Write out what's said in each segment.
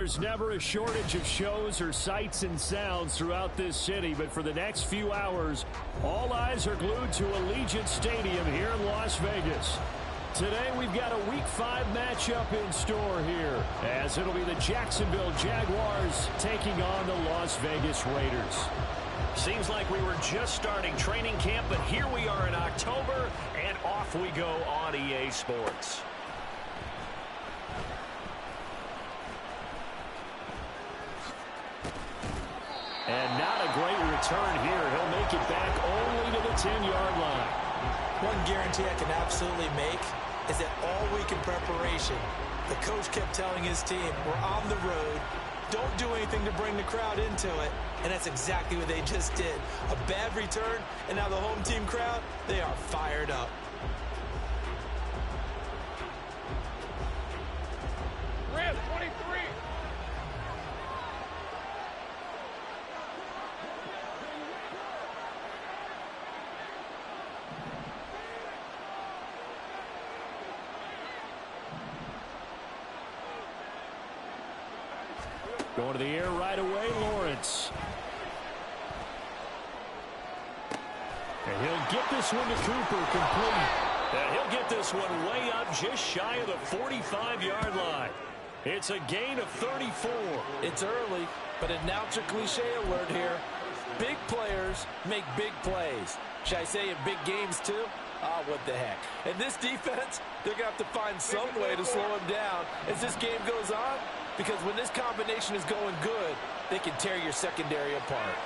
There's never a shortage of shows or sights and sounds throughout this city, but for the next few hours, all eyes are glued to Allegiant Stadium here in Las Vegas. Today, we've got a Week 5 matchup in store here, as it'll be the Jacksonville Jaguars taking on the Las Vegas Raiders. Seems like we were just starting training camp, but here we are in October, and off we go on EA Sports. And not a great return here. He'll make it back only to the 10-yard line. One guarantee I can absolutely make is that all week in preparation, the coach kept telling his team, we're on the road, don't do anything to bring the crowd into it. And that's exactly what they just did. A bad return, and now the home team crowd, they are fired up. Rams, 23. Going to the air right away, Lawrence. And he'll get this one to Cooper, complete. And he'll get this one way up just shy of the 45-yard line. It's a gain of 34. It's early, but announcer cliche alert here. Big players make big plays. Should I say in big games too? Ah, what the heck. And this defense, they're going to have to find some way to slow him down as this game goes on. Because when this combination is going good, they can tear your secondary apart.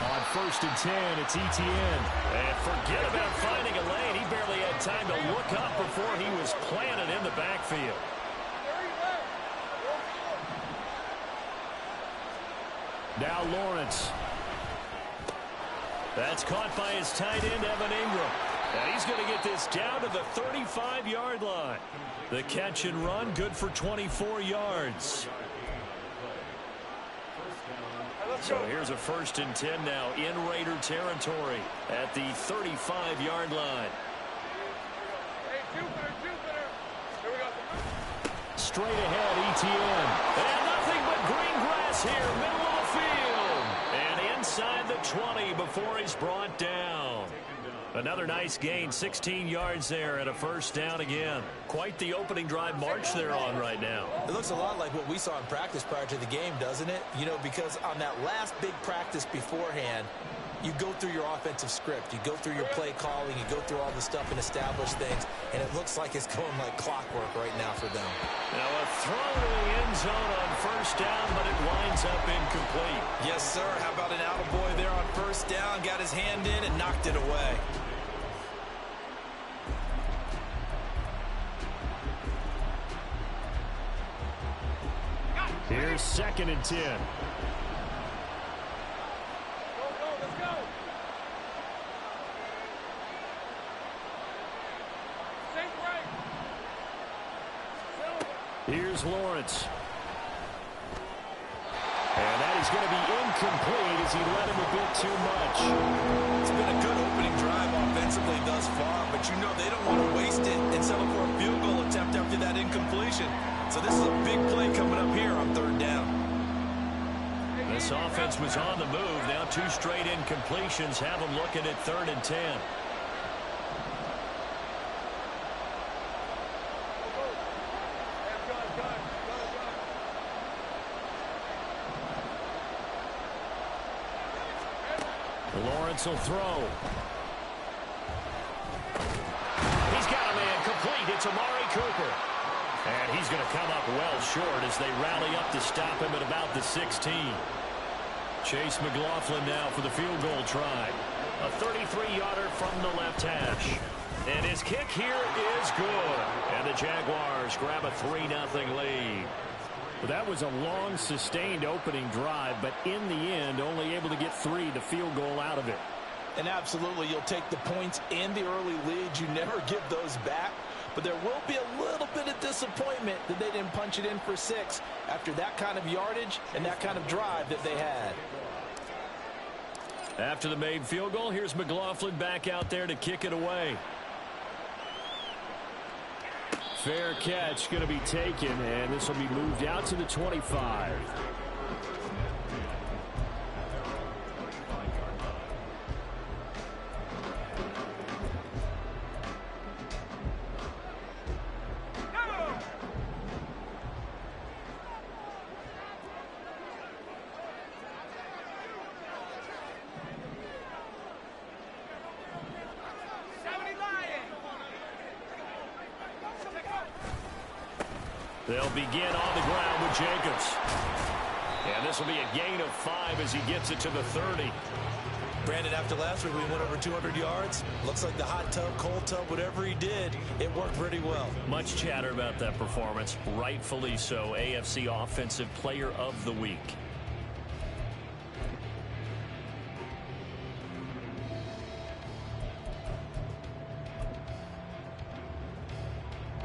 On 1st and 10, it's ETN. And forget about finding a lane. He barely had time to look up before he was planted in the backfield. Now Lawrence. That's caught by his tight end, Evan Ingram. And he's going to get this down to the 35-yard line. The catch and run, good for 24 yards. So here's a 1st and 10 now in Raider territory at the 35-yard line. Hey, Jupiter. Here we go. Straight ahead, ETN. And nothing but green grass here, middle of the field. And inside the 20 before he's brought down. Another nice gain, 16 yards there and a 1st down again. Quite the opening drive march they're on right now. It looks a lot like what we saw in practice prior to the game, doesn't it? You know, because on that last big practice beforehand, you go through your offensive script. You go through your play calling. You go through all the stuff and establish things. And it looks like it's going like clockwork right now for them. Now a throw to the end zone on 1st down, but it winds up incomplete. Yes, sir. How about an attaboy there on 1st down? Got his hand in and knocked it away. Here's 2nd and 10. Let's go. Safe right. Here's Lawrence. And that is going to be incomplete as he led him a bit too much. It's been a good opening drive offensively thus far, but you know they don't want to waste it and settle for a field goal attempt after that incompletion. So this is a big play coming up here on 3rd down. This offense was on the move. Now 2 straight incompletions have them looking at 3rd and 10. Lawrence will throw. He's got a man complete. It's Amari Cooper. And he's going to come up well short as they rally up to stop him at about the 16. Chase McLaughlin now for the field goal try. A 33-yarder from the left hash. And his kick here is good. And the Jaguars grab a 3-0 lead. Well, that was a long, sustained opening drive, but in the end, only able to get 3, the field goal out of it. And absolutely, you'll take the points and the early leads. You never give those back. But there will be a little bit of disappointment that they didn't punch it in for 6 after that kind of yardage and that kind of drive that they had. After the made field goal, here's McLaughlin back out there to kick it away. Fair catch going to be taken, and this will be moved out to the 25. They'll begin on the ground with Jacobs. And this will be a gain of 5 as he gets it to the 30. Brandon, after last week, we went over 200 yards. Looks like the hot tub, cold tub, whatever he did, it worked pretty well. Much chatter about that performance. Rightfully so. AFC Offensive Player of the Week.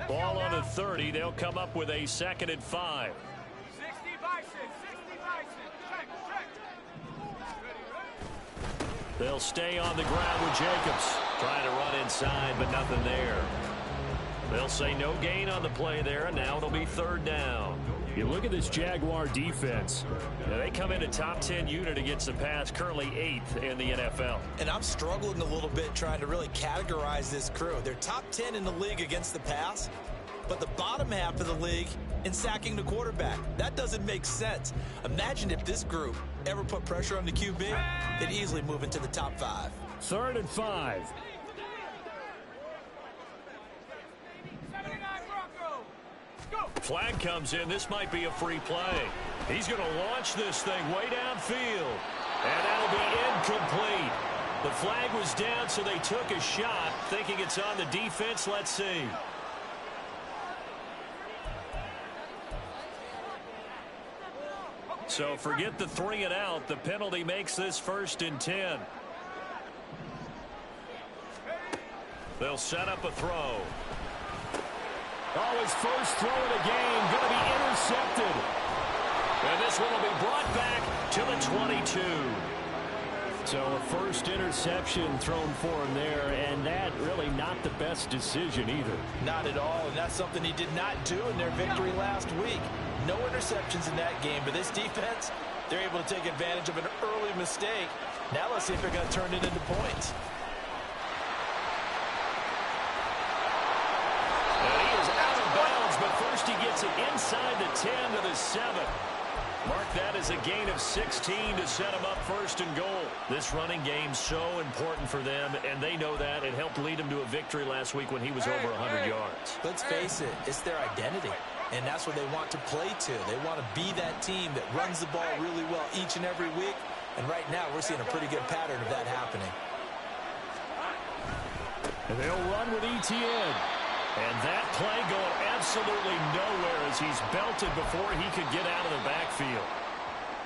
Ball on the 30. They'll come up with a 2nd and 5. 60 Bison, 60 Bison. Check, check. They'll stay on the ground with Jacobs. Trying to run inside, but nothing there. They'll say no gain on the play there, and now it'll be 3rd down. You look at this Jaguar defense. Now they come in a top 10 unit against the pass, currently 8th in the NFL. And I'm struggling a little bit trying to really categorize this crew. They're top 10 in the league against the pass, but the bottom half of the league in sacking the quarterback. That doesn't make sense. Imagine if this group ever put pressure on the QB, they'd easily move into the top 5. 3rd and 5. 79 Broncos. Go. Flag comes in. This might be a free play. He's going to launch this thing way downfield. And that'll be incomplete. The flag was down, so they took a shot, thinking it's on the defense. Let's see. So forget the 3 and out. The penalty makes this 1st and 10. They'll set up a throw. Oh, his first throw of the game going to be intercepted. And this one will be brought back to the 22. So a first interception thrown for him there, and that really not the best decision either. Not at all, and that's something he did not do in their victory last week. No interceptions in that game, but this defense, they're able to take advantage of an early mistake. Now let's see if they're going to turn it into points. And he is out of bounds, but first he gets it inside the 10 to the 7. Mark that as a gain of 16 to set him up 1st and goal. This running game so important for them, and they know that. It helped lead them to a victory last week when he was over 100 yards. Let's face it, it's their identity, and that's what they want to play to. They want to be that team that runs the ball really well each and every week, and right now we're seeing a pretty good pattern of that happening. And they'll run with ETN. And that play going absolutely nowhere as he's belted before he could get out of the backfield.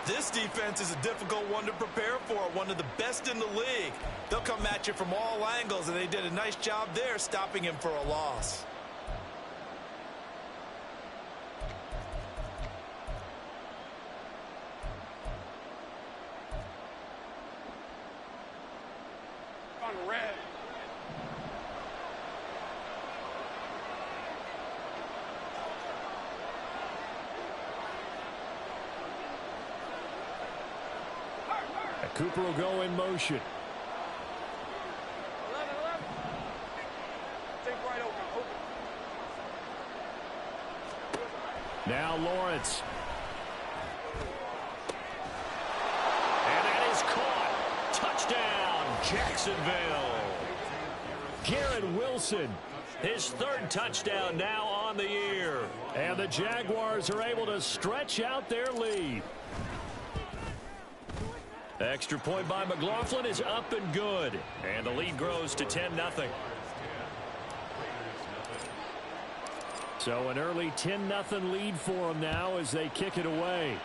This defense is a difficult one to prepare for, one of the best in the league. They'll come at you from all angles, and they did a nice job there stopping him for a loss. On red. Cooper will go in motion. 11, 11. Think right open, open. Now Lawrence. And that is caught. Touchdown, Jacksonville. Garrett Wilson. His 3rd touchdown now on the year. And the Jaguars are able to stretch out their lead. Extra point by McLaughlin is up and good. And the lead grows to 10-0. So an early 10-0 lead for them now as they kick it away.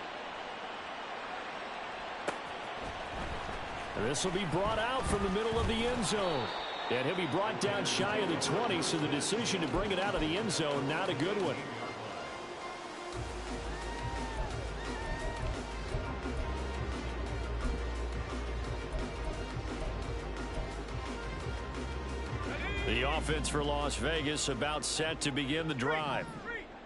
And this will be brought out from the middle of the end zone. And he'll be brought down shy of the 20, so the decision to bring it out of the end zone, not a good one. The offense for Las Vegas about set to begin the drive.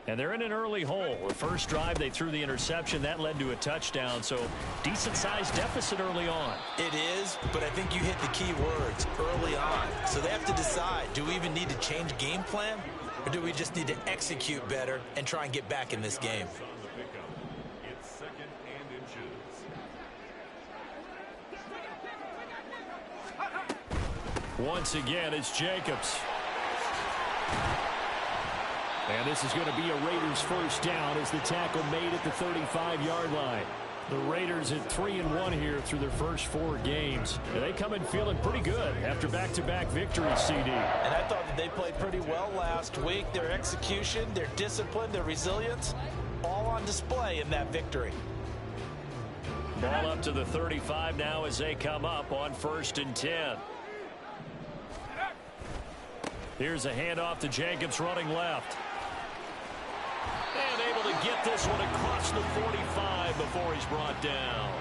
And they're in an early hole. The first drive, they threw the interception. That led to a touchdown, so decent-sized deficit early on. It is, but I think you hit the key words, early on. So they have to decide, do we even need to change game plan, or do we just need to execute better and try and get back in this game? It's 2nd and inches. Once again, it's Jacobs. And this is going to be a Raiders first down as the tackle made at the 35-yard line. The Raiders at 3-1 here through their first 4 games. And they come in feeling pretty good after back-to-back victories, CD. And I thought that they played pretty well last week. Their execution, their discipline, their resilience, all on display in that victory. Ball up to the 35 now as they come up on 1st and 10. Here's a handoff to Jacobs running left. And able to get this one across the 45 before he's brought down.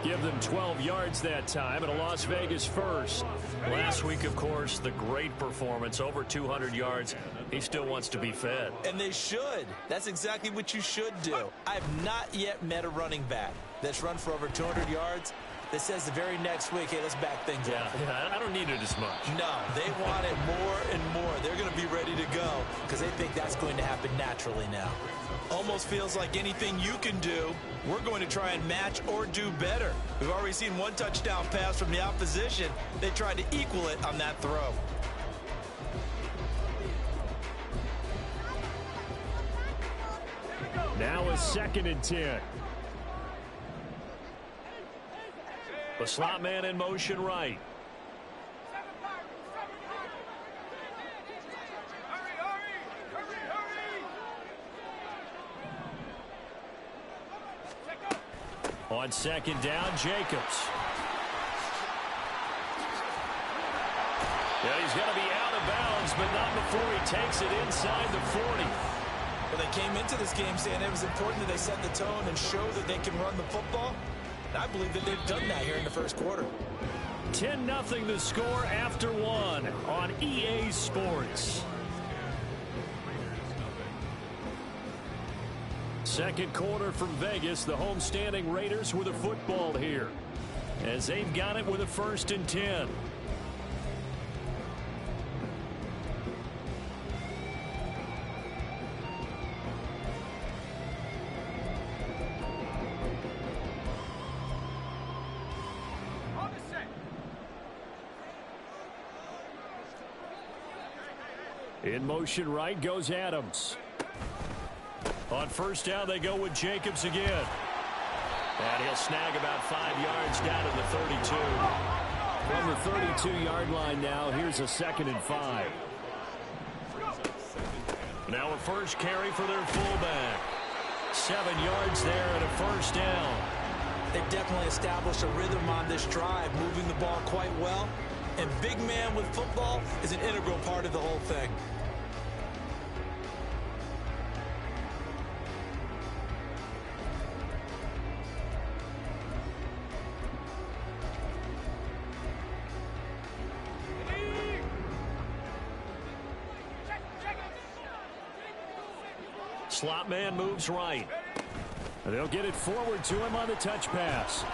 Give them 12 yards that time and a Las Vegas first. Last week, of course, the great performance, over 200 yards. He still wants to be fed. And they should. That's exactly what you should do. I have not yet met a running back that's run for over 200 yards that says the very next week, hey, let's back things up. Yeah, I don't need it as much. No, they want it more and more. They're going to be ready to go because they think that's going to happen naturally now. Almost feels like anything you can do, we're going to try and match or do better. We've already seen one touchdown pass from the opposition. They tried to equal it on that throw. Now a 2nd and 10. The slot man in motion right. On 2nd down, Jacobs. Yeah, he's going to be out of bounds, but not before he takes it inside the 40. Well, they came into this game saying it was important that they set the tone and show that they can run the football. I believe that they've done that here in the first quarter. 10-0 the score after 1 on EA Sports. Second quarter from Vegas. The homestanding Raiders with a football here as they've got it with a 1st and 10. In motion right goes Adams. On 1st down, they go with Jacobs again. And he'll snag about 5 yards down to the 32. From the 32-yard line now, here's a 2nd and 5. Now a first carry for their fullback. 7 yards there and a 1st down. They've definitely established a rhythm on this drive, moving the ball quite well. And big man with football is an integral part of the whole thing. Slot man moves right. They'll get it forward to him on the touch pass.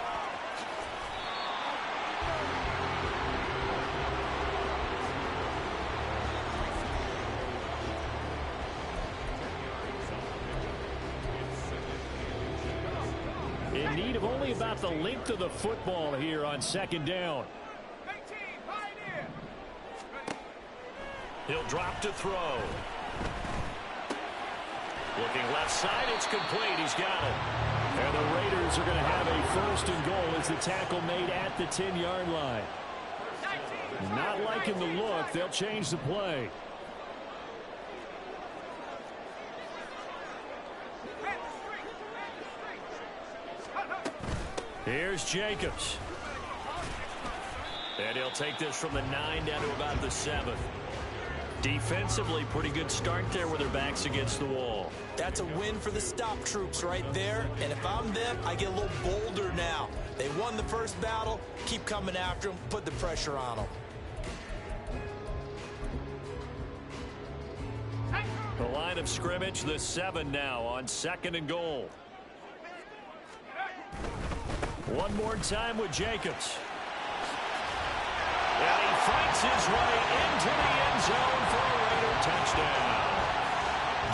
In need of only about the length of the football here on 2nd down. He'll drop to throw. Looking left side, it's complete. He's got it. And the Raiders are going to have a 1st and goal as the tackle made at the 10-yard line. Not liking the look. They'll change the play. Here's Jacobs. And he'll take this from the 9 down to about the 7. Defensively, pretty good start there with their backs against the wall. That's a win for the stop troops right there. And if I'm them, I get a little bolder now. They won the first battle. Keep coming after them. Put the pressure on them. The line of scrimmage, the 7 now on 2nd and goal. One more time with Jacobs. And he fights his way into the end zone for a Raider touchdown.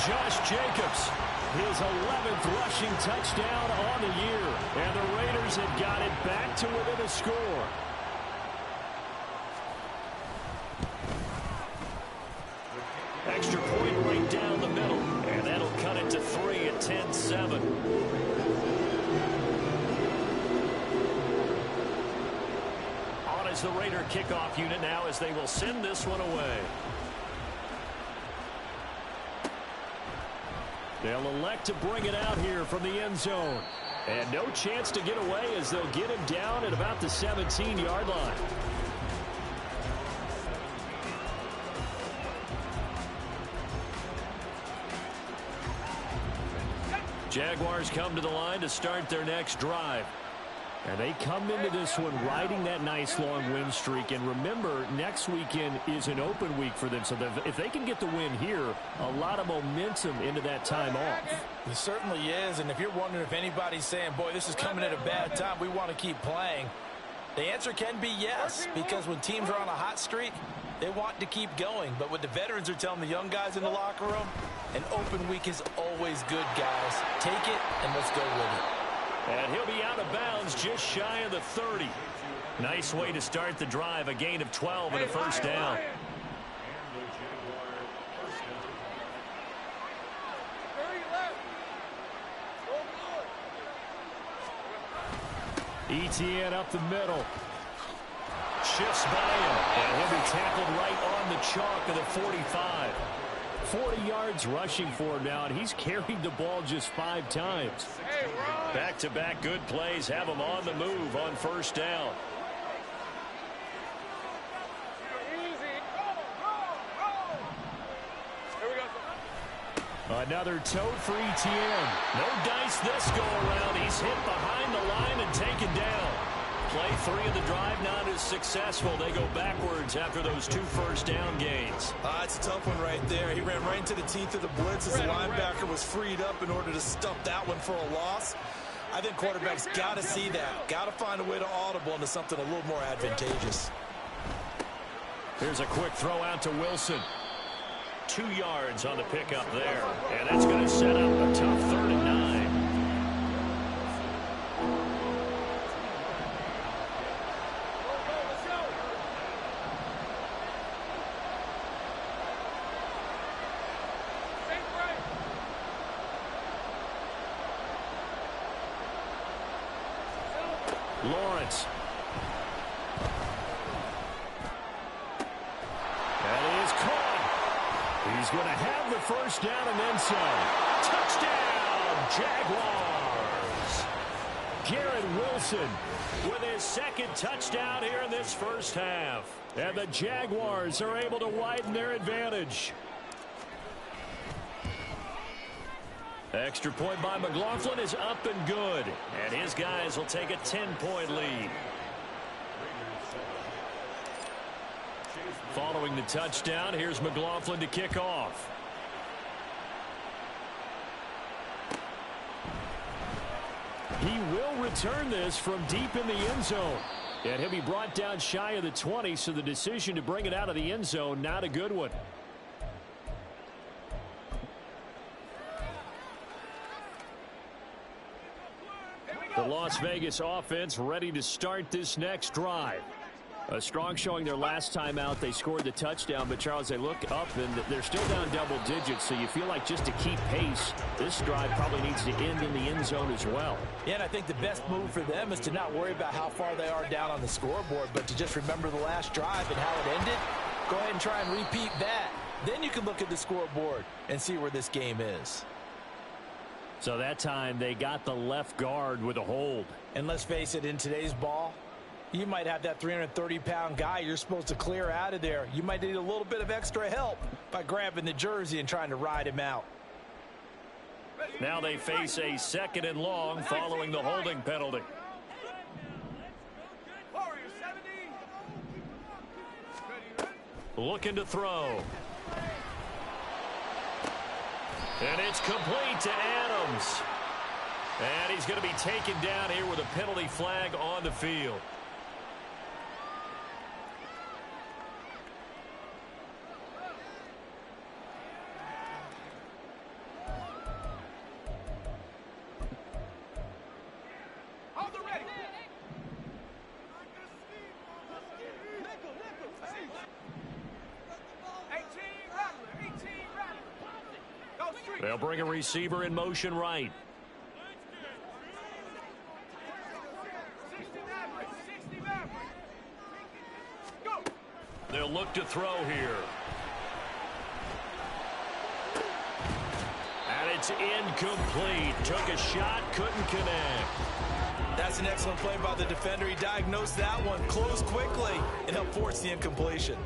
Josh Jacobs, his 11th rushing touchdown on the year. And the Raiders have got it back to within a score. Extra point right down the middle. And that'll cut it to 3 at 10-7. On as the Raider kickoff unit now as they will send this one away. They'll elect to bring it out here from the end zone. And no chance to get away as they'll get him down at about the 17-yard line. Jaguars come to the line to start their next drive. And they come into this one riding that nice long win streak. And remember, next weekend is an open week for them. So if they can get the win here, a lot of momentum into that time off. It certainly is. And if you're wondering if anybody's saying, boy, this is coming at a bad time, we want to keep playing, the answer can be yes. Because when teams are on a hot streak, they want to keep going. But what the veterans are telling the young guys in the locker room, an open week is always good, guys. Take it and let's go with it. And he'll be out of bounds just shy of the 30. Nice way to start the drive. A gain of 12 and a first down. Etienne up the middle. Shifts by him. And he'll be tackled right on the chalk of the 45. 40 yards rushing for him now, and he's carried the ball just 5 times. Back-to-back good plays have him on the move on first down. Another tote for Etienne. No dice this go around. He's hit behind the line and taken down. Play 3 of the drive not as successful. They go backwards after those 2 first down gains. It's a tough one right there. He ran right into the teeth of the blitz as the linebacker was freed up in order to stuff that one for a loss. I think quarterbacks got to see that. Got to find a way to audible into something a little more advantageous. Here's a quick throw out to Wilson. 2 yards on the pickup there. And that's going to set up a tough 3rd and 9. Lawrence. That is caught. He's going to have the first down and then some. Touchdown, Jaguars. Garrett Wilson with his 2nd touchdown here in this first half. And the Jaguars are able to widen their advantage. Extra point by McLaughlin is up and good. And his guys will take a 10-point lead. Following the touchdown, here's McLaughlin to kick off. He will return this from deep in the end zone. And he'll be brought down shy of the 20, so the decision to bring it out of the end zone, not a good one. The Las Vegas offense ready to start this next drive. A strong showing their last time out. They scored the touchdown, but Charles, they look up and they're still down double digits, so you feel like just to keep pace, this drive probably needs to end in the end zone as well. Yeah, and I think the best move for them is to not worry about how far they are down on the scoreboard, but to just remember the last drive and how it ended. Go ahead and try and repeat that. Then you can look at the scoreboard and see where this game is. So that time they got the left guard with a hold. And let's face it, in today's ball, you might have that 330-pound guy you're supposed to clear out of there. You might need a little bit of extra help by grabbing the jersey and trying to ride him out. Now they face a 2nd and long following the holding penalty. Looking to throw. And it's complete to Adams. And he's going to be taken down here with a penalty flag on the field. They'll bring a receiver in motion right. They'll look to throw here. And it's incomplete. Took a shot, couldn't connect. That's an excellent play by the defender. He diagnosed that one, closed quickly, and helped force the incompletion.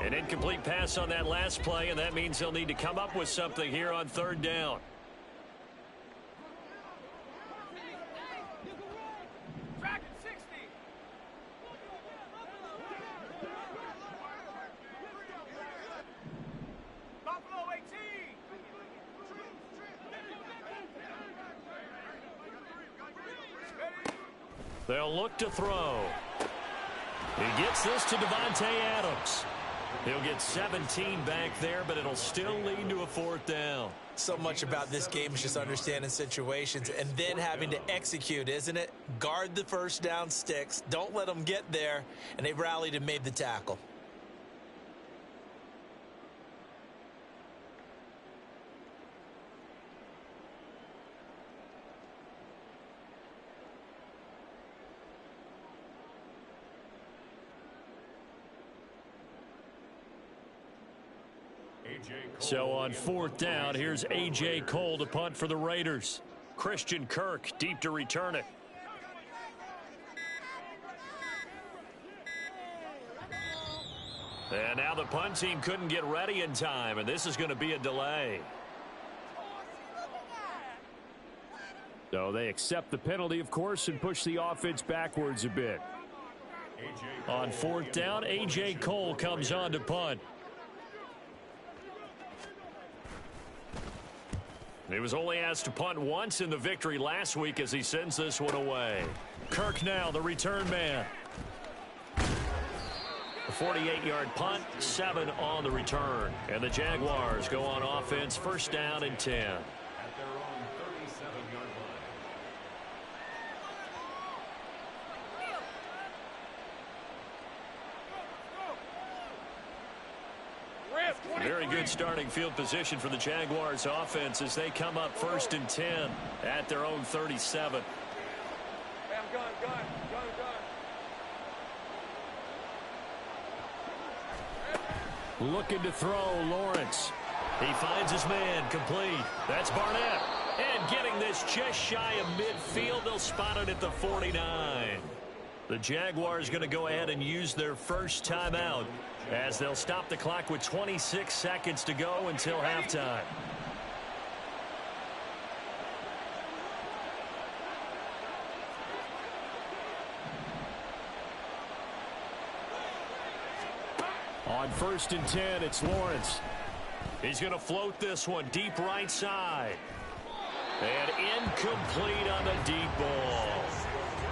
An incomplete pass on that last play, and that means they'll need to come up with something here on third down. They'll look to throw. He gets this to Davante Adams. He'll get 17 back there, but it'll still lead to a fourth down. So much about this game is just understanding situations and then having to execute, isn't it? Guard the first down sticks. Don't let them get there. And they rallied and made the tackle. So on fourth down, here's A.J. Cole to punt for the Raiders. Christian Kirk deep to return it. And now the punt team couldn't get ready in time, and this is going to be a delay. So they accept the penalty, of course, and push the offense backwards a bit. On fourth down, A.J. Cole comes on to punt. He was only asked to punt once in the victory last week as he sends this one away. Kirk now, the return man. A 48-yard punt, 7 on the return. And the Jaguars go on offense, first down and 10. At their own 37-yard line. Very good starting field position for the Jaguars offense as they come up first and 10 at their own 37. Bam, gun. Looking to throw, Lawrence. He finds his man, complete. That's Barnett. And getting this just shy of midfield, they'll spot it at the 49. The Jaguars going to go ahead and use their first timeout as they'll stop the clock with 26 seconds to go until halftime. On first and 10, it's Lawrence. He's going to float this one deep right side. And incomplete on the deep ball.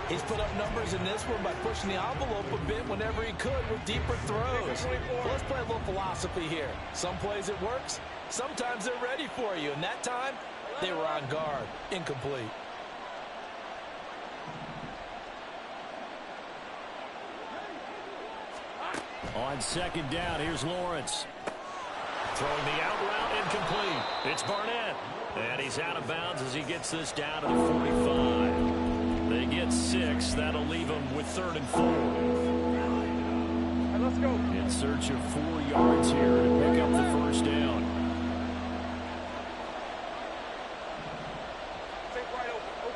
He's put up numbers in this one by pushing the envelope a bit whenever he could with deeper throws. Well, let's play a little philosophy here. Some plays it works. Sometimes they're ready for you. And that time, they were on guard. Incomplete. On second down, here's Lawrence. Throwing the out route, incomplete. It's Barnett. And he's out of bounds as he gets this down to the 45. They get 6. That'll leave them with 3rd and 4. Hey, let's go. In search of 4 yards here to pick up the first down. Take right open.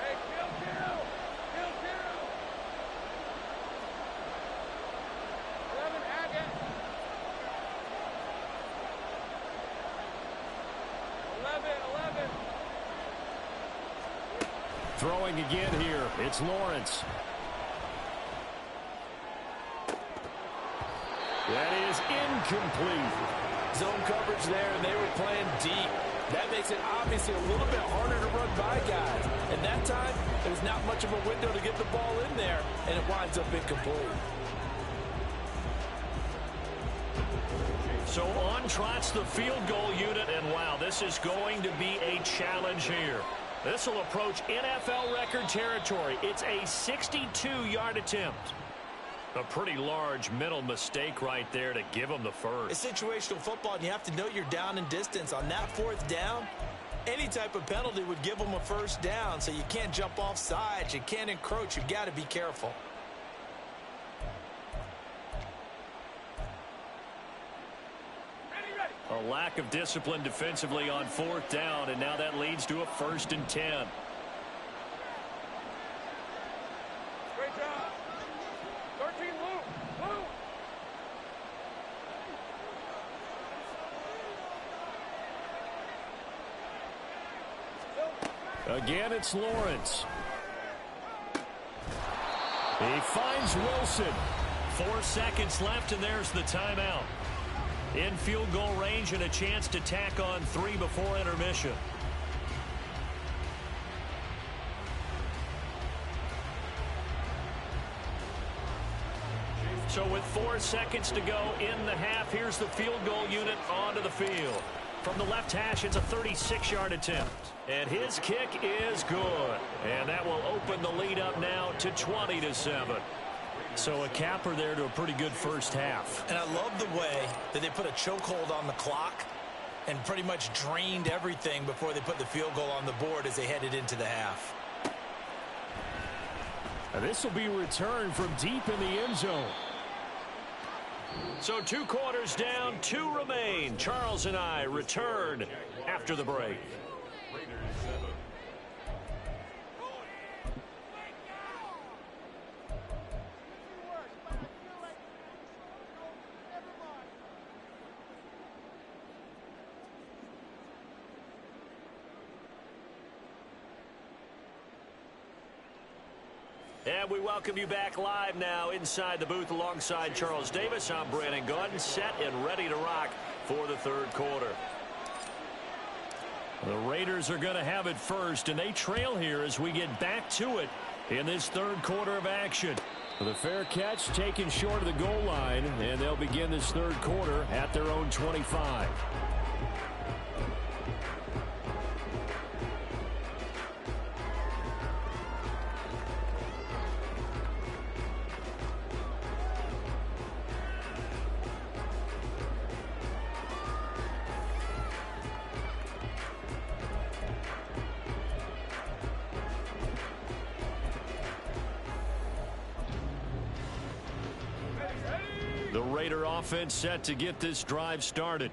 Hey, kill. 11, Agate. 11. Throwing again here, it's Lawrence. That is incomplete. Zone coverage there, and they were playing deep. That makes it obviously a little bit harder to run by guys. And that time, there's not much of a window to get the ball in there, and it winds up incomplete. So on trots the field goal unit, and wow, this is going to be a challenge here. This will approach NFL record territory. It's a 62-yard attempt. A pretty large mental mistake right there to give them the first. It's situational football, and you have to know you're down in distance. On that fourth down, any type of penalty would give them a first down, so you can't jump off sides. You can't encroach. You've got to be careful. A lack of discipline defensively on fourth down, and now that leads to a 1st and 10. Great job. 13, Luke. Again, it's Lawrence. He finds Wilson. 4 seconds left, and there's the timeout. In field goal range and a chance to tack on 3 before intermission. So with 4 seconds to go in the half, here's the field goal unit onto the field. From the left hash, it's a 36-yard attempt. And his kick is good. And that will open the lead up now to 20-7. So a capper there to a pretty good first half. And I love the way that they put a chokehold on the clock and pretty much drained everything before they put the field goal on the board as they headed into the half. And this will be returned from deep in the end zone. So 2 quarters down, 2 remain. Charles and I return after the break. And we welcome you back live now inside the booth alongside Charles Davis. I'm Brandon Gaudin, set and ready to rock for the 3rd quarter. The Raiders are going to have it first, and they trail here as we get back to it in this 3rd quarter of action. The fair catch taken short of the goal line, and they'll begin this 3rd quarter at their own 25. The Raider offense set to get this drive started.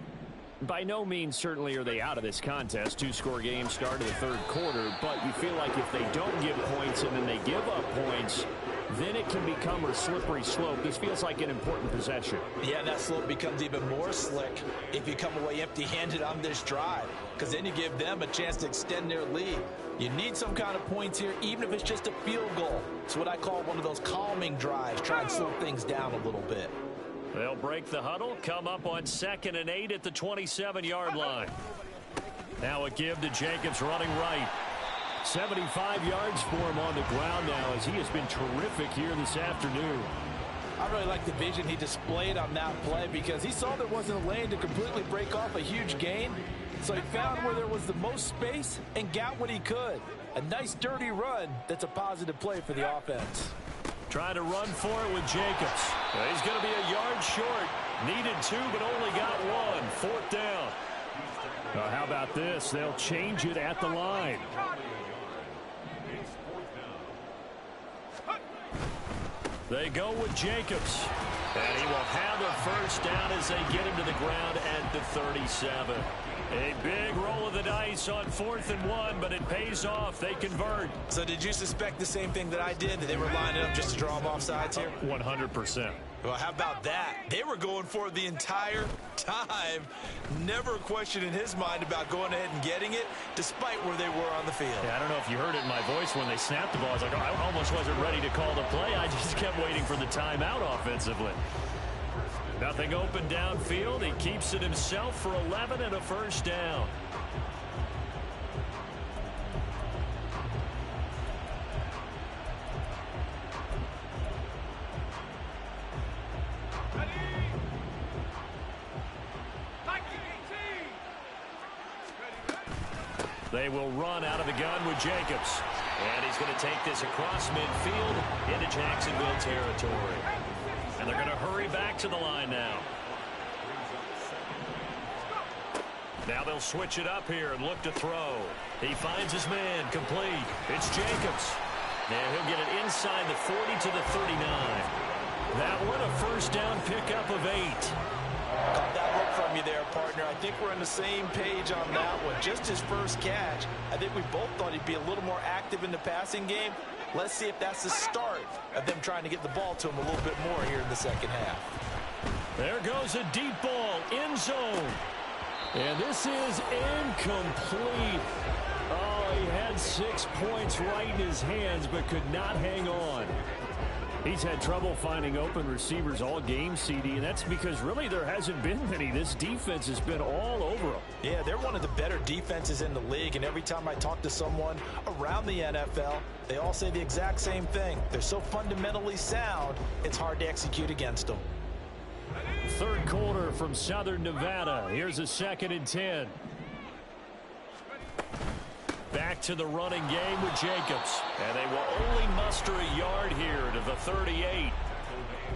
By no means certainly are they out of this contest. 2-score game start of the 3rd quarter, but you feel like if they don't get points and then they give up points, then it can become a slippery slope. This feels like an important possession. Yeah, that slope becomes even more slick if you come away empty-handed on this drive, because then you give them a chance to extend their lead. You need some kind of points here, even if it's just a field goal. It's what I call one of those calming drives. Try and slow things down a little bit. They'll break the huddle, come up on 2nd and 8 at the 27-yard line. Now a give to Jacobs running right. 75 yards for him on the ground now as he has been terrific here this afternoon. I really like the vision he displayed on that play because he saw there wasn't a lane to completely break off a huge gain. So he found where there was the most space and got what he could. A nice dirty run that's a positive play for the offense. Trying to run for it with Jacobs. He's going to be a yard short. Needed 2, but only got 1. 4th down. How about this? They'll change it at the line. They go with Jacobs. And he will have a first down as they get him to the ground at the 37. A big roll of the dice on 4th and 1, but it pays off. They convert. So did you suspect the same thing that I did, that they were lining up just to draw them off sides here? 100%. Well, how about that? They were going for it the entire time. Never a question in his mind about going ahead and getting it, despite where they were on the field. Yeah, I don't know if you heard it in my voice when they snapped the ball. I was like, oh, I almost wasn't ready to call the play. I just kept waiting for the timeout offensively. Nothing open downfield. He keeps it himself for 11 and a first down. They will run out of the gun with Jacobs. And he's going to take this across midfield into Jacksonville territory. And they're going to hurry back to the line now. Now they'll switch it up here and look to throw. He finds his man complete. It's Jacobs. And he'll get it inside the 40 to the 39. That one a first down pickup of 8. Got that look from you there, partner. I think we're on the same page on that one. Just his first catch. I think we both thought he'd be a little more active in the passing game. Let's see if that's the start of them trying to get the ball to him a little bit more here in the second half. There goes a deep ball, end zone. And this is incomplete. Oh, he had 6 points right in his hands, but could not hang on. He's had trouble finding open receivers all game, CD, and that's because really there hasn't been many. This defense has been all over them. Yeah, they're one of the better defenses in the league, and every time I talk to someone around the NFL, they all say the exact same thing. They're so fundamentally sound, it's hard to execute against them. Third quarter from Southern Nevada. Here's a 2nd and 10. Back to the running game with Jacobs. And they will only muster a yard here to the 38.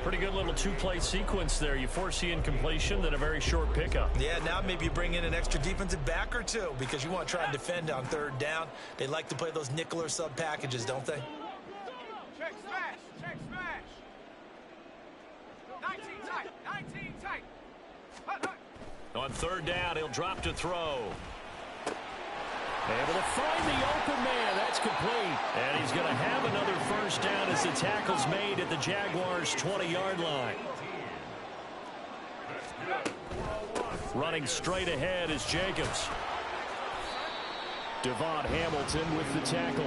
Pretty good little two-play sequence there. You foresee incompletion, then a very short pickup. Yeah, now maybe you bring in an extra defensive back or two because you want to try and defend on 3rd down. They like to play those nickel or sub packages, don't they? Check smash. Check smash. 19 tight. 19 tight. Hut, hut. On 3rd down, he'll drop to throw. Able to find the open man. That's complete. And he's going to have another first down as the tackle's made at the Jaguars' 20-yard line. Running straight ahead is Jacobs. Devon Hamilton with the tackle.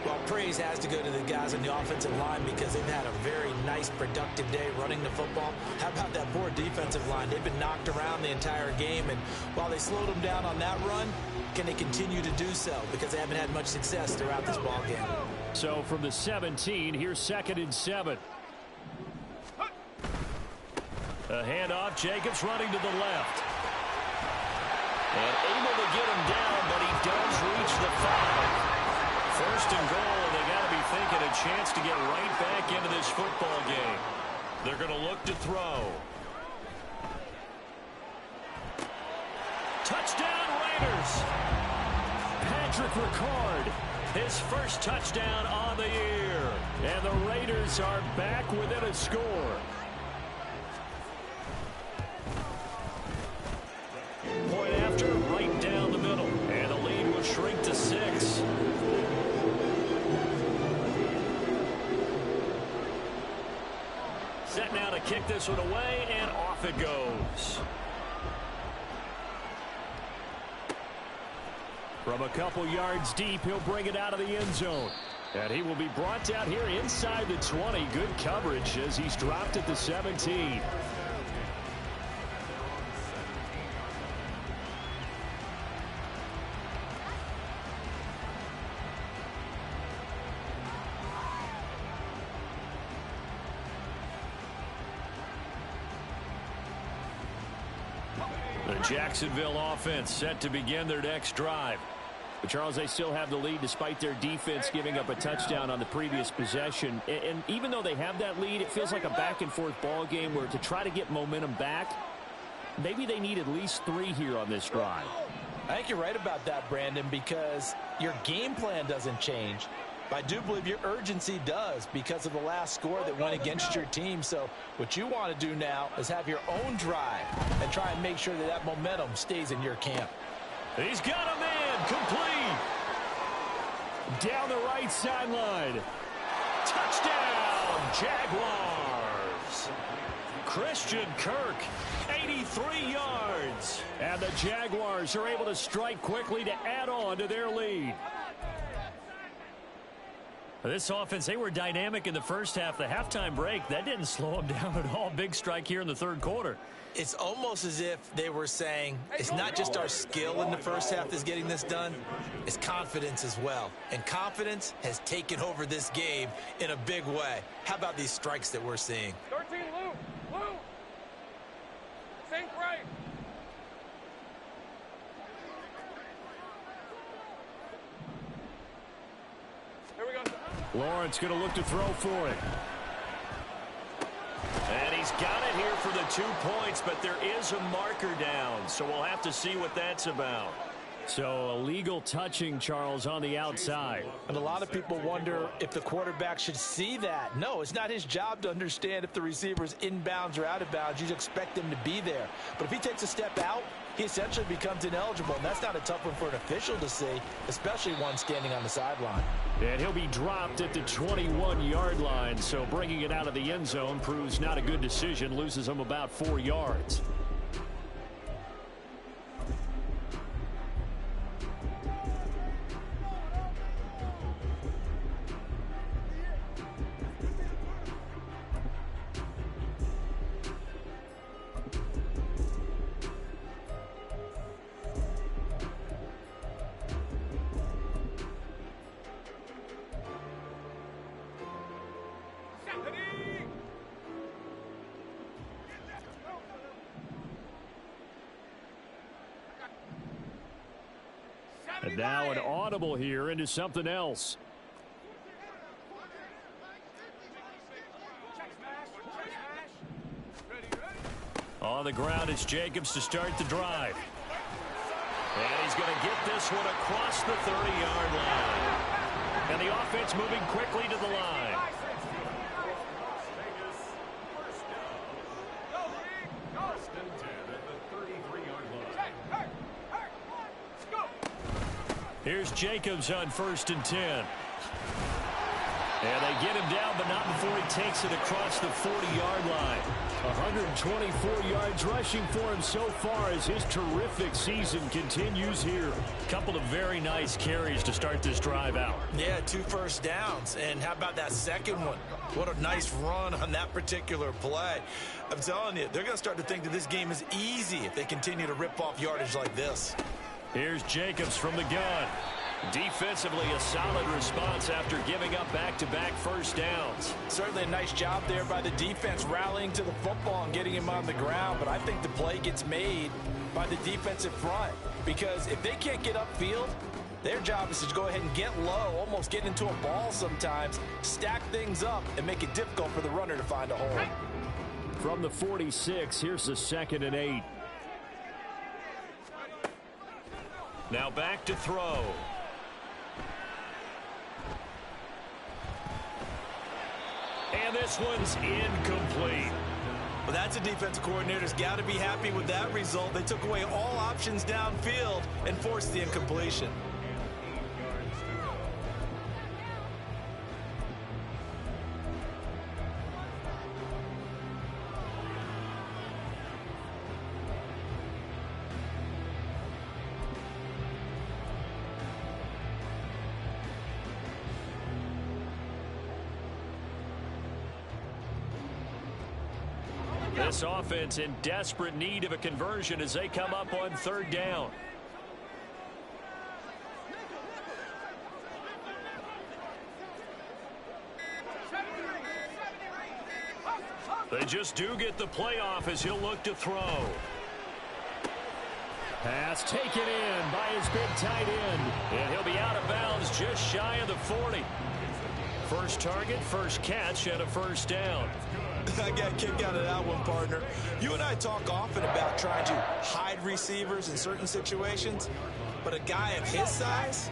Well, praise has to go to the guys on the offensive line because they've had a very nice, productive day running the football. How about that poor defensive line? They've been knocked around the entire game, and while they slowed them down on that run, can they continue to do so? Because they haven't had much success throughout this ball game. So from the 17, here's 2nd and 7. A handoff, Jacobs running to the left. And able to get him down, but he does reach the 5. 1st and goal, and they got to be thinking a chance to get right back into this football game. They're going to look to throw. Touchdown, Raiders! Patrick Ricard, his first touchdown on the year. And the Raiders are back within a score. Point after, right down the middle. And the lead will shrink to 6. Set now to kick this one away, and off it goes. From a couple yards deep, he'll bring it out of the end zone. And he will be brought down here inside the 20. Good coverage as he's dropped at the 17. The Jacksonville offense set to begin their next drive. But, Charles, they still have the lead despite their defense giving up a touchdown on the previous possession. And even though they have that lead, it feels like a back-and-forth ball game where to try to get momentum back, maybe they need at least 3 here on this drive. I think you're right about that, Brandon, because your game plan doesn't change. I do believe your urgency does because of the last score that went against your team. So what you want to do now is have your own drive and try and make sure that that momentum stays in your camp. He's got a man complete. Down the right sideline. Touchdown, Jaguars. Christian Kirk, 83 yards. And the Jaguars are able to strike quickly to add on to their lead. This offense, they were dynamic in the first half. The halftime break, that didn't slow them down at all. Big strike here in the third quarter. It's almost as if they were saying, it's not just our skill in the first half that's getting this done, it's confidence as well. And confidence has taken over this game in a big way. How about these strikes that we're seeing? 13, Lou. Sink right. Here we go. Lawrence going to look to throw for it. And he's got it here for the 2 points, but there is a marker down, so we'll have to see what that's about. So illegal touching, Charles, on the outside. And a lot of people wonder if the quarterback should see that. No, it's not his job to understand if the receiver's inbounds or out of bounds. You expect him to be there. But if he takes a step out, he essentially becomes ineligible. And that's not a tough one for an official to see, especially one standing on the sideline. And he'll be dropped at the 21-yard line. So bringing it out of the end zone proves not a good decision. Loses him about 4 yards. And now an audible here into something else. On the ground is Jacobs to start the drive. And he's going to get this one across the 30-yard line. And the offense moving quickly to the line. Here's Jacobs on 1st and 10. And they get him down, but not before he takes it across the 40-yard line. 124 yards rushing for him so far as his terrific season continues here. A couple of very nice carries to start this drive out. Yeah, 2 first downs. And how about that second one? What a nice run on that particular play. I'm telling you, they're going to start to think that this game is easy if they continue to rip off yardage like this. Here's Jacobs from the gun. Defensively, a solid response after giving up back-to-back first downs. Certainly a nice job there by the defense rallying to the football and getting him on the ground, but I think the play gets made by the defensive front because if they can't get upfield, their job is to go ahead and get low, almost get into a ball sometimes, stack things up, and make it difficult for the runner to find a hole. From the 46, here's the 2nd and 8. Now back to throw. And this one's incomplete. Well, that's a defensive coordinator's got to be happy with that result. They took away all options downfield and forced the incompletion. This offense in desperate need of a conversion as they come up on 3rd down. They just do get the playoff as he'll look to throw. Pass taken in by his big tight end. And he'll be out of bounds just shy of the 40. First target, first catch, and a first down. I got a kick out of that one, partner. You and I talk often about trying to hide receivers in certain situations, but a guy of his size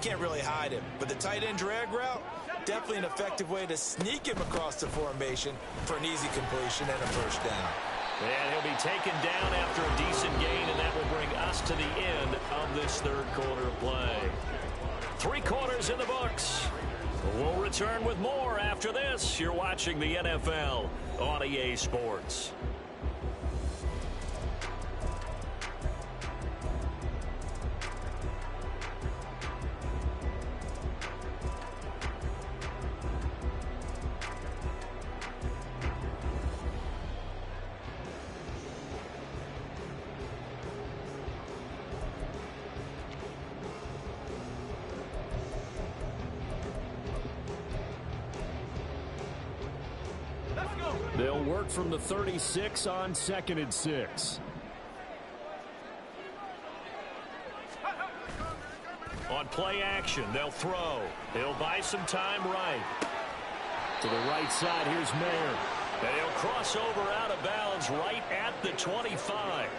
can't really hide him. But the tight end drag route, definitely an effective way to sneak him across the formation for an easy completion and a first down. And he'll be taken down after a decent gain, and that will bring us to the end of this 3rd quarter of play. 3 quarters in the books. We'll return with more after this. You're watching the NFL on EA Sports. work from the 36 on 2nd and 6. On play action, they'll throw. He'll buy some time right. To the right side, here's Mayer. And he'll cross over out of bounds right at the 25.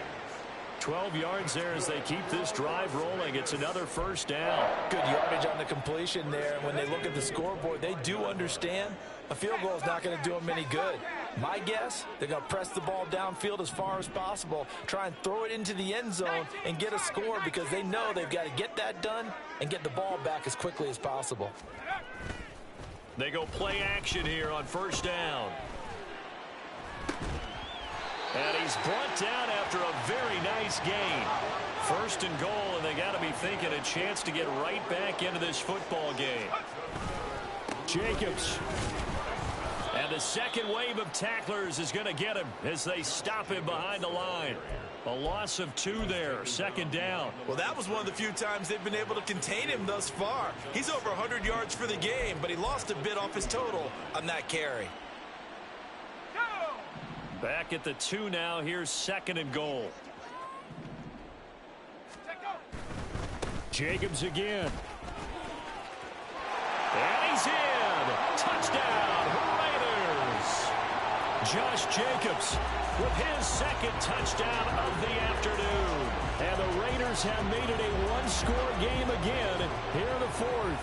12 yards there as they keep this drive rolling. It's another first down. Good yardage on the completion there. When they look at the scoreboard, they do understand a field goal is not going to do them any good. My guess, they're going to press the ball downfield as far as possible, try and throw it into the end zone and get a score because they know they've got to get that done and get the ball back as quickly as possible. They go play action here on first down. And he's brought down after a very nice gain. First and goal, and they got to be thinking a chance to get right back into this football game. Jacobs. And the second wave of tacklers is going to get him as they stop him behind the line. A loss of 2 there, second down. Well, that was one of the few times they've been able to contain him thus far. He's over 100 yards for the game, but he lost a bit off his total on that carry. Back at the 2 now. Here's second and goal. Jacobs again. And he's in. Touchdown, Raiders. Josh Jacobs with his second touchdown of the afternoon. And the Raiders have made it a one-score game again here in the 4th.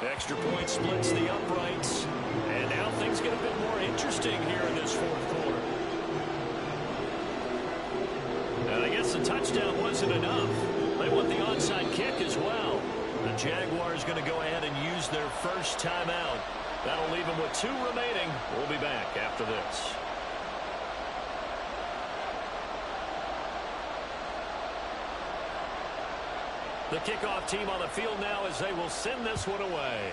Extra point splits the uprights. And now things get a bit more interesting here in this 4th quarter. And I guess the touchdown wasn't enough. They want the onside kick as well. The Jaguars going to go ahead and use their first timeout. That'll leave them with 2 remaining. We'll be back after this. The kickoff team on the field now as they will send this one away.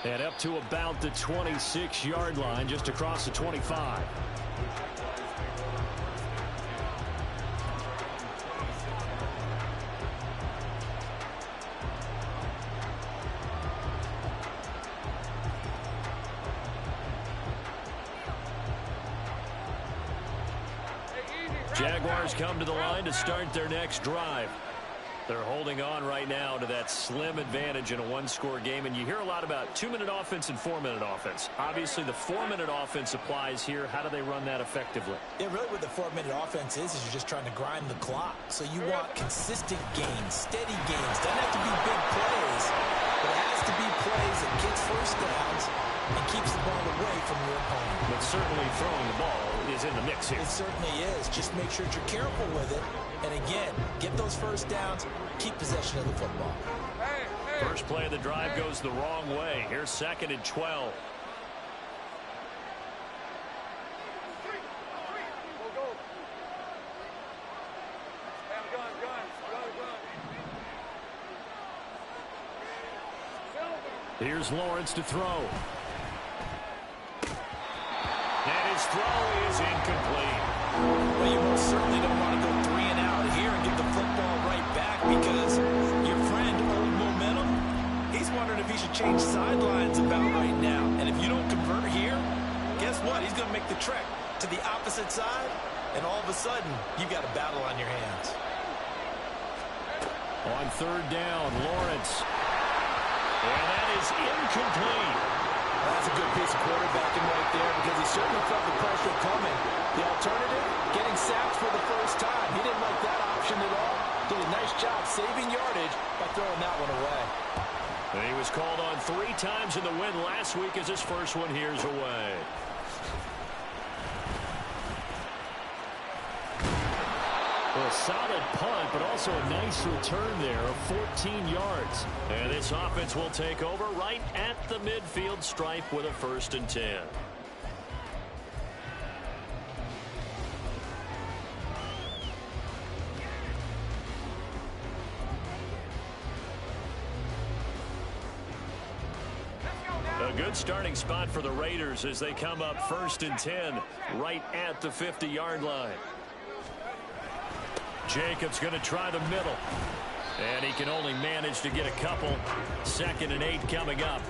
And up to about the 26-yard line, just across the 25. Jaguars come to the line to start their next drive. They're holding on right now to that slim advantage in a one-score game. And you hear a lot about 2-minute offense and 4-minute offense. Obviously, the 4-minute offense applies here. How do they run that effectively? Yeah, really what the 4-minute offense is you're just trying to grind the clock. So you want consistent gains, steady gains. Doesn't have to be big plays, but it has to be plays that gets first downs and keeps the ball away from your opponent. But certainly throwing the ball is in the mix here. It certainly is. Just make sure that you're careful with it. And again, get those first downs, keep possession of the football. First play of the drive goes the wrong way. Here's second and 12. Here's Lawrence to throw. And his throw is incomplete. Well, you most certainly don't want to go 3 and out here and get the football right back because your friend, Old Momentum, he's wondering if he should change sidelines about right now. And if you don't convert here, guess what? He's going to make the trek to the opposite side, and all of a sudden, you've got a battle on your hands. On third down, Lawrence. And that is incomplete. That's a good piece of quarterbacking right there because he certainly felt the pressure coming. The alternative, getting sacked for the first time. He didn't like that option at all. Did a nice job saving yardage by throwing that one away. And he was called on 3 times in the win last week as his first one here's away. Well, a solid punt, but also a nice return there of 14 yards. And this offense will take over right at the midfield stripe with a 1st and 10. A good starting spot for the Raiders as they come up 1st and 10 right at the 50-yard line. Jacobs going to try the middle. And he can only manage to get a couple. 2nd and 8 coming up.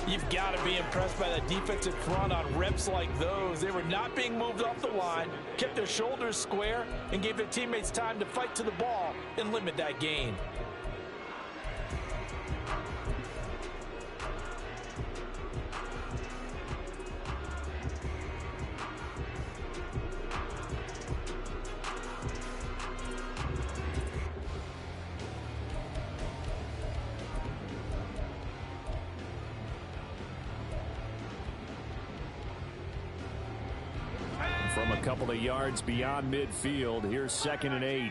You've got to be impressed by that defensive front on reps like those. They were not being moved off the line, kept their shoulders square, and gave their teammates time to fight to the ball and limit that gain. From a couple of yards beyond midfield, here's 2nd and 8.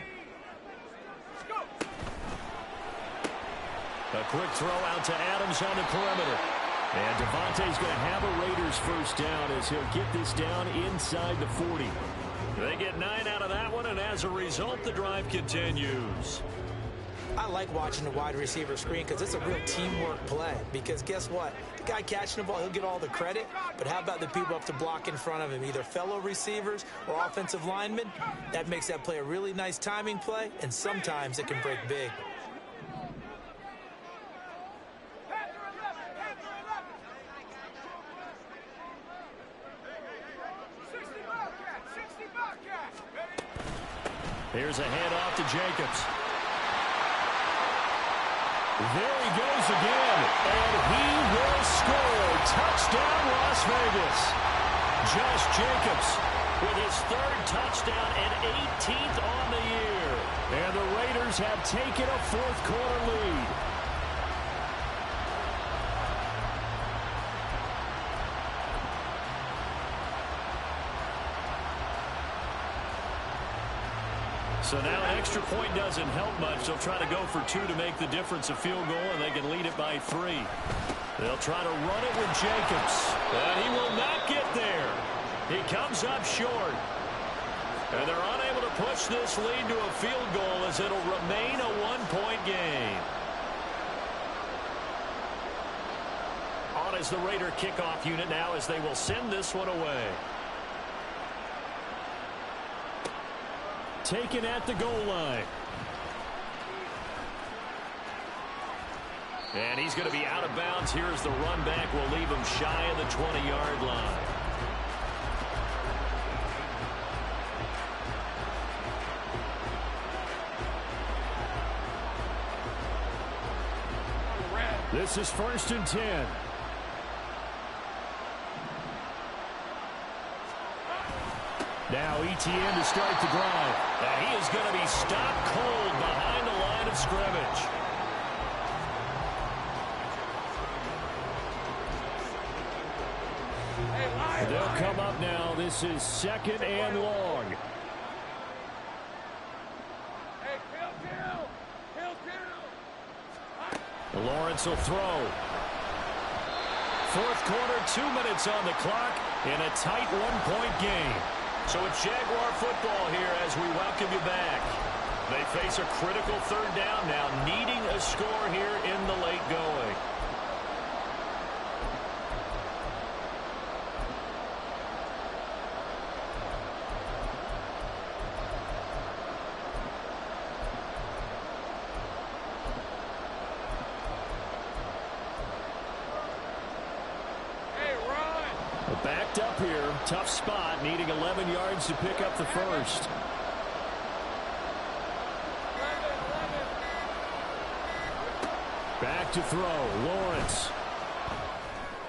A quick throw out to Adams on the perimeter. And Devontae's going to have a Raiders first down as he'll get this down inside the 40. They get 9 out of that one, and as a result, the drive continues. I like watching the wide receiver screen because it's a real teamwork play. Because guess what? The guy catching the ball, he'll get all the credit. But how about the people up to block in front of him, either fellow receivers or offensive linemen? That makes that play a really nice timing play, and sometimes it can break big. Here's a handoff to Jacobs. There he goes again, and he will score. Touchdown, Las Vegas. Josh Jacobs with his 3rd touchdown and 18th on the year. And the Raiders have taken a 4th quarter lead. So now an extra point doesn't help much. They'll try to go for 2 to make the difference a field goal, and they can lead it by 3. They'll try to run it with Jacobs, and he will not get there. He comes up short. And they're unable to push this lead to a field goal as it'll remain a 1-point game. On is the Raider kickoff unit now as they will send this one away. Taken at the goal line. And he's going to be out of bounds. Here's the run back. Will leave him shy of the 20-yard line. This is 1st and 10. Now ETN to start the drive. And he is going to be stopped cold behind the line of scrimmage. They'll come up now. This is 2nd and long. Lawrence will throw. 4th quarter, 2 minutes on the clock in a tight 1-point game. So it's Jaguar football here as we welcome you back. They face a critical 3rd down now, needing a score here in the late going. Backed up here. Tough spot. Needing 11 yards to pick up the first. Back to throw. Lawrence.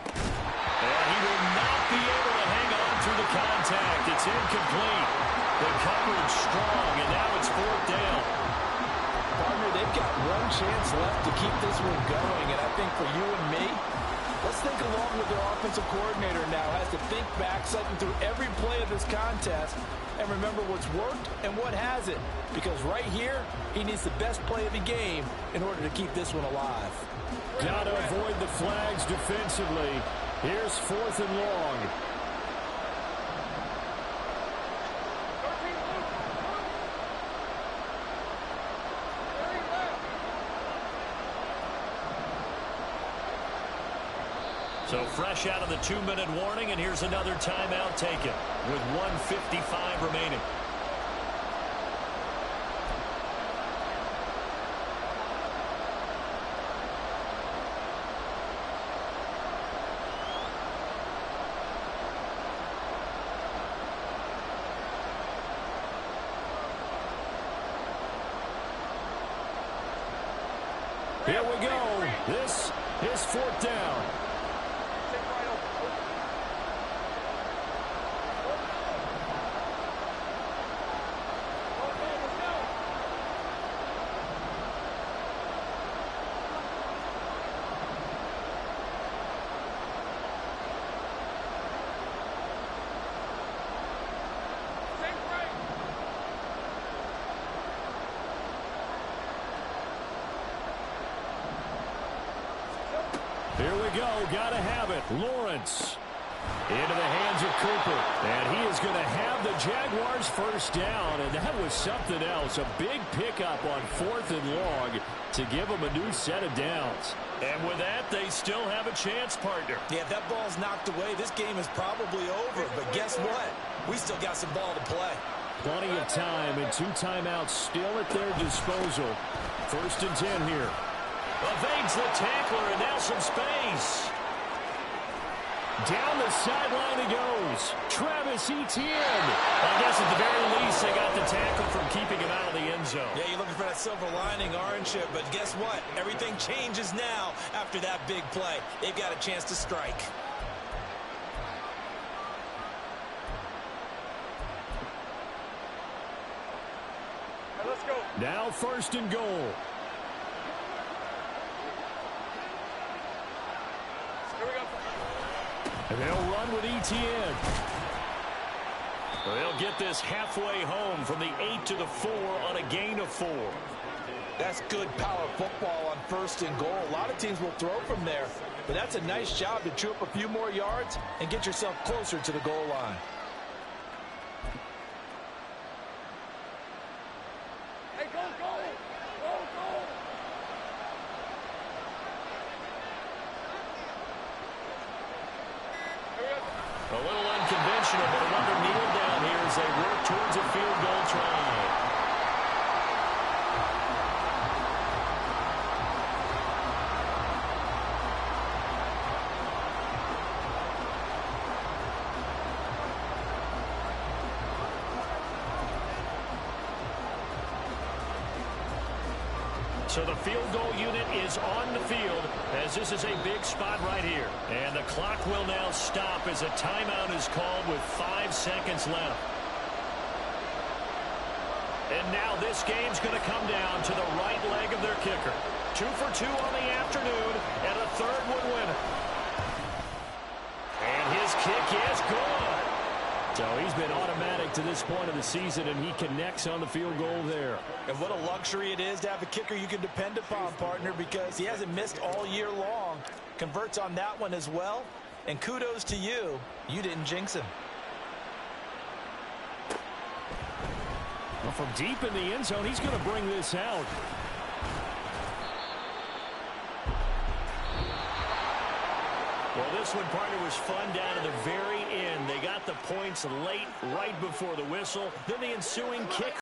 And he will not be able to hang on through the contact. It's incomplete. The coverage strong, and now it's 4th down. Partner, they've got one chance left to keep this one going, and I think for you and me, let's think along with their offensive coordinator now. Has to think back, cycle through every play of this contest, and remember what's worked and what hasn't. Because right here, he needs the best play of the game in order to keep this one alive. Got to avoid the flags defensively. Here's 4th and long. So fresh out of the 2-minute warning, and here's another timeout taken with 1:55 remaining. Here we go. This is fourth down. Here we go. Got to have it. Lawrence into the hands of Cooper. And he is going to have the Jaguars first down. And that was something else. A big pickup on 4th and long to give them a new set of downs. And with that, they still have a chance, partner. Yeah, if that ball's knocked away, this game is probably over. But guess what? We still got some ball to play. Plenty of time and 2 timeouts still at their disposal. 1st and 10 here. Evades the tackler and now some space. Down the sideline he goes. Travis Etienne. I guess at the very least they got the tackle from keeping him out of the end zone. Yeah, you're looking for that silver lining, aren't you? But guess what? Everything changes now after that big play. They've got a chance to strike. Hey, let's go. Now 1st and goal. Here we go. And they'll run with Etienne. They'll get this halfway home from the 8 to the 4 on a gain of 4. That's good power football on 1st and goal. A lot of teams will throw from there. But that's a nice job to chew up a few more yards and get yourself closer to the goal line. Hey, go, go. Go, go. Here we go. A little unconventional, but another kneel down here as they work towards a field goal try. So the field goal unit is on the field as this is a big spot right here. And the clock will now stop as a timeout is called with 5 seconds left. And now this game's going to come down to the right leg of their kicker. 2 for 2 on the afternoon, and a third would win it. And his kick is good. So he's been automatic to this point of the season, and he connects on the field goal there. And what a luxury it is to have a kicker you can depend upon, partner, because he hasn't missed all year long. Converts on that one as well. And kudos to you. You didn't jinx him. Well, from deep in the end zone, he's going to bring this out. Well, this one, partner, was fun down to the very end. They got the points late, right before the whistle. Then the ensuing kick.